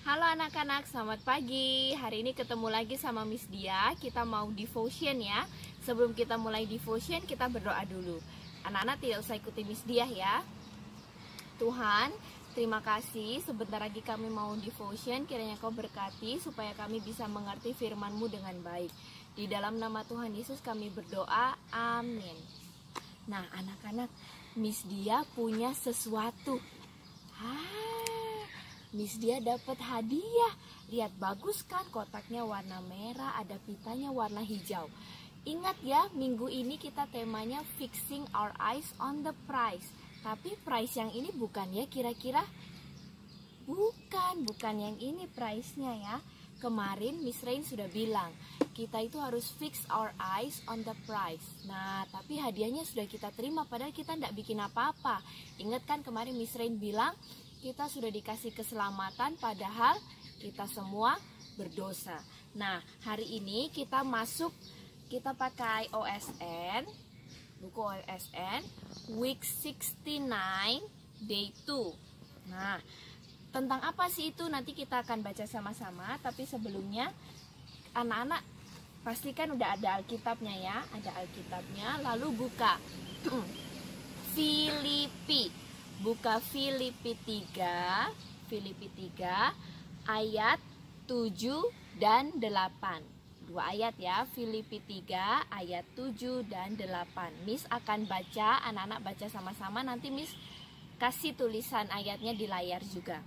Halo anak-anak, selamat pagi. Hari ini ketemu lagi sama Miss Dia. Kita mau devotion ya. Sebelum kita mulai devotion, kita berdoa dulu. Anak-anak tidak usah ikuti Miss Dia ya. Tuhan, terima kasih. Sebentar lagi kami mau devotion. Kiranya Kau berkati supaya kami bisa mengerti firman-Mu dengan baik. Di dalam nama Tuhan Yesus kami berdoa. Amin. Nah anak-anak, Miss Dia punya sesuatu. Miss Dia dapat hadiah. Lihat, bagus kan, kotaknya warna merah, ada pitanya warna hijau. Ingat ya, minggu ini kita temanya fixing our eyes on the prize. Tapi prize yang ini bukan ya kira-kira? Bukan yang ini prize-nya ya. Kemarin Miss Rain sudah bilang, kita itu harus fix our eyes on the prize. Nah, tapi hadiahnya sudah kita terima padahal kita tidak bikin apa-apa. Ingat kan kemarin Miss Rain bilang, kita sudah dikasih keselamatan padahal kita semua berdosa. Nah, hari ini kita pakai OSN, buku OSN, week 69, day 2. Nah, tentang apa sih itu? Nanti kita akan baca sama-sama. Tapi sebelumnya, anak-anak pastikan udah ada Alkitabnya ya. Ada Alkitabnya, lalu buka Filipi. Buka Filipi 3 ayat 7 dan 8. Dua ayat ya, Filipi 3 ayat 7 dan 8. Miss akan baca, anak-anak baca sama-sama. Nanti Miss kasih tulisan ayatnya di layar juga.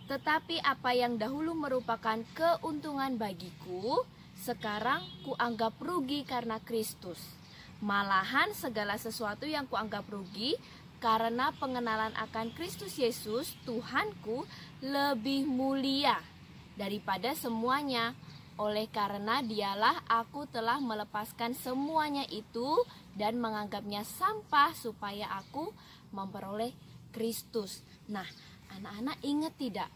Tetapi apa yang dahulu merupakan keuntungan bagiku, sekarang kuanggap rugi karena Kristus. Malahan segala sesuatu yang kuanggap rugi karena pengenalan akan Kristus Yesus, Tuhanku, lebih mulia daripada semuanya. Oleh karena Dialah aku telah melepaskan semuanya itu dan menganggapnya sampah supaya aku memperoleh Kristus. Nah, anak-anak ingat tidak?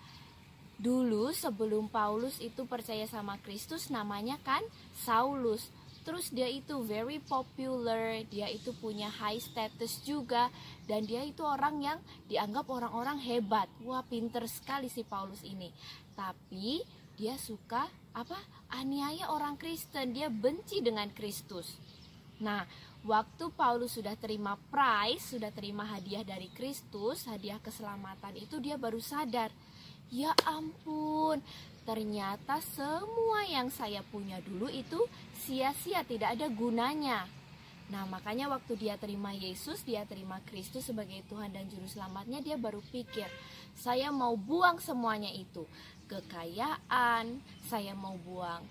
Dulu sebelum Paulus itu percaya sama Kristus, namanya kan Saulus. Terus dia itu very popular, dia itu punya high status juga, dan dia itu orang yang dianggap orang-orang hebat. Wah, pinter sekali si Paulus ini. Tapi dia suka aniaya orang Kristen, dia benci dengan Kristus. Nah, waktu Paulus sudah terima prize, sudah terima hadiah dari Kristus, hadiah keselamatan itu, dia baru sadar, ya ampun, ternyata semua yang saya punya dulu itu sia-sia, tidak ada gunanya. Nah, makanya waktu dia terima Yesus, dia terima Kristus sebagai Tuhan dan Juru Selamatnya, dia baru pikir, saya mau buang semuanya itu. Kekayaan, saya mau buang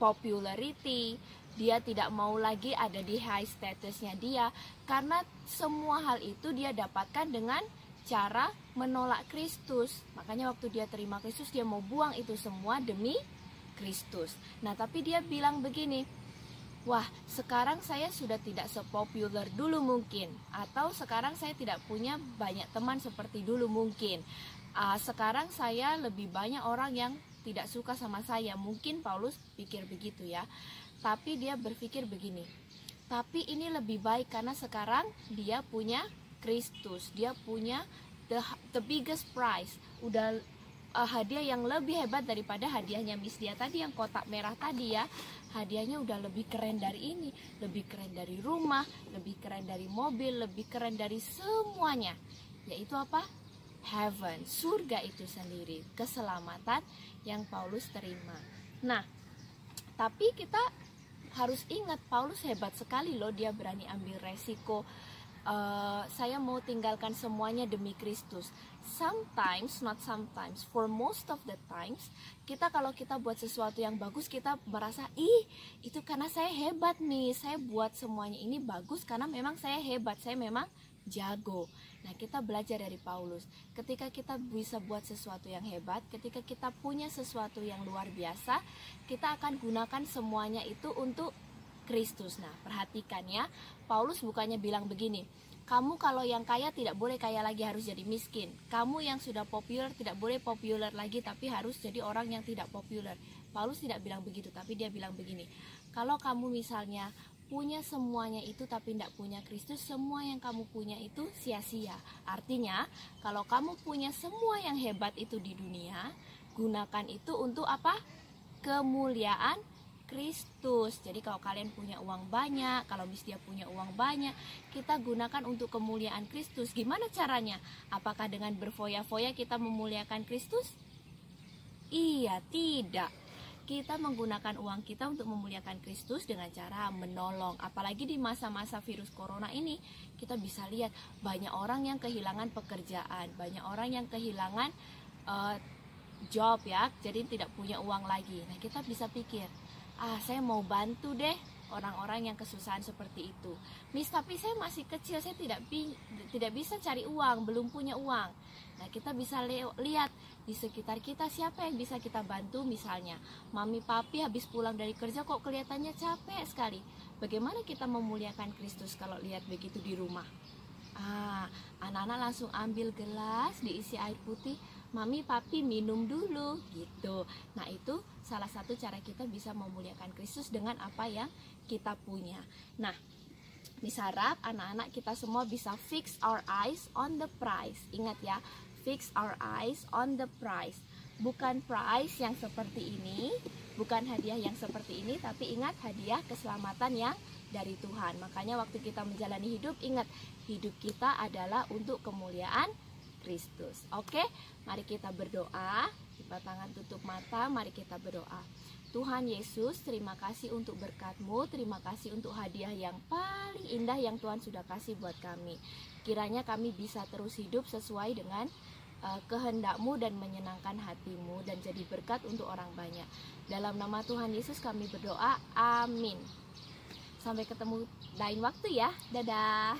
popularity, dia tidak mau lagi ada di high statusnya dia. Karena semua hal itu dia dapatkan dengan cara menolak Kristus. Makanya waktu dia terima Kristus, dia mau buang itu semua demi Kristus. Nah, tapi dia bilang begini, wah, sekarang saya sudah tidak sepopuler dulu mungkin, atau sekarang saya tidak punya banyak teman seperti dulu mungkin. Sekarang saya lebih banyak orang yang tidak suka sama saya. Mungkin Paulus pikir begitu ya. Tapi dia berpikir begini, tapi ini lebih baik karena sekarang dia punya Kristus, dia punya the biggest prize, udah hadiah yang lebih hebat daripada hadiahnya Miss Dia tadi yang kotak merah tadi ya. Hadiahnya udah lebih keren dari ini, lebih keren dari rumah, lebih keren dari mobil, lebih keren dari semuanya. Yaitu apa? Heaven, surga itu sendiri, keselamatan yang Paulus terima. Nah, tapi kita harus ingat, Paulus hebat sekali loh, dia berani ambil resiko. Saya mau tinggalkan semuanya demi Kristus. Sometimes, not sometimes, for most of the times, kalau kita buat sesuatu yang bagus, kita merasa, itu karena saya hebat nih, saya buat semuanya ini bagus karena memang saya hebat, saya memang jago. Nah, kita belajar dari Paulus. Ketika kita bisa buat sesuatu yang hebat, ketika kita punya sesuatu yang luar biasa, kita akan gunakan semuanya itu untuk Kristus. Nah, perhatikan ya, Paulus bukannya bilang begini, kamu kalau yang kaya tidak boleh kaya lagi, harus jadi miskin. Kamu yang sudah populer tidak boleh populer lagi, tapi harus jadi orang yang tidak populer. Paulus tidak bilang begitu, tapi dia bilang begini, kalau kamu misalnya punya semuanya itu tapi tidak punya Kristus, semua yang kamu punya itu sia-sia. Artinya, kalau kamu punya semua yang hebat itu di dunia, gunakan itu untuk apa? Kemuliaan Kristus. Jadi kalau kalian punya uang banyak, kalau Miss Dia punya uang banyak, kita gunakan untuk kemuliaan Kristus. Gimana caranya? Apakah dengan berfoya-foya kita memuliakan Kristus? Iya, tidak. Kita menggunakan uang kita untuk memuliakan Kristus dengan cara menolong. Apalagi di masa-masa virus corona ini, kita bisa lihat banyak orang yang kehilangan pekerjaan, banyak orang yang kehilangan job ya, jadi tidak punya uang lagi. Nah, kita bisa pikir, saya mau bantu deh orang-orang yang kesusahan seperti itu. Miss, tapi saya masih kecil, saya tidak bisa cari uang, belum punya uang. Nah, kita bisa lihat di sekitar kita siapa yang bisa kita bantu. Misalnya, mami papi habis pulang dari kerja kok kelihatannya capek sekali. Bagaimana kita memuliakan Kristus kalau lihat begitu di rumah? Anak-anak langsung ambil gelas, diisi air putih, mami papi minum dulu gitu. Nah, itu salah satu cara kita bisa memuliakan Kristus dengan apa yang kita punya. Nah, Miss harap anak-anak kita semua bisa fix our eyes on the prize. Ingat ya, fix our eyes on the prize. Bukan prize yang seperti ini, bukan hadiah yang seperti ini, tapi ingat hadiah keselamatan yang dari Tuhan. Makanya waktu kita menjalani hidup, ingat hidup kita adalah untuk kemuliaan Kristus. Oke, mari kita berdoa. Buka tangan, tutup mata, mari kita berdoa. Tuhan Yesus, terima kasih untuk berkat-Mu, terima kasih untuk hadiah yang paling indah yang Tuhan sudah kasih buat kami. Kiranya kami bisa terus hidup sesuai dengan kehendak-Mu dan menyenangkan hati-Mu dan jadi berkat untuk orang banyak. Dalam nama Tuhan Yesus kami berdoa, amin. Sampai ketemu lain waktu ya, dadah.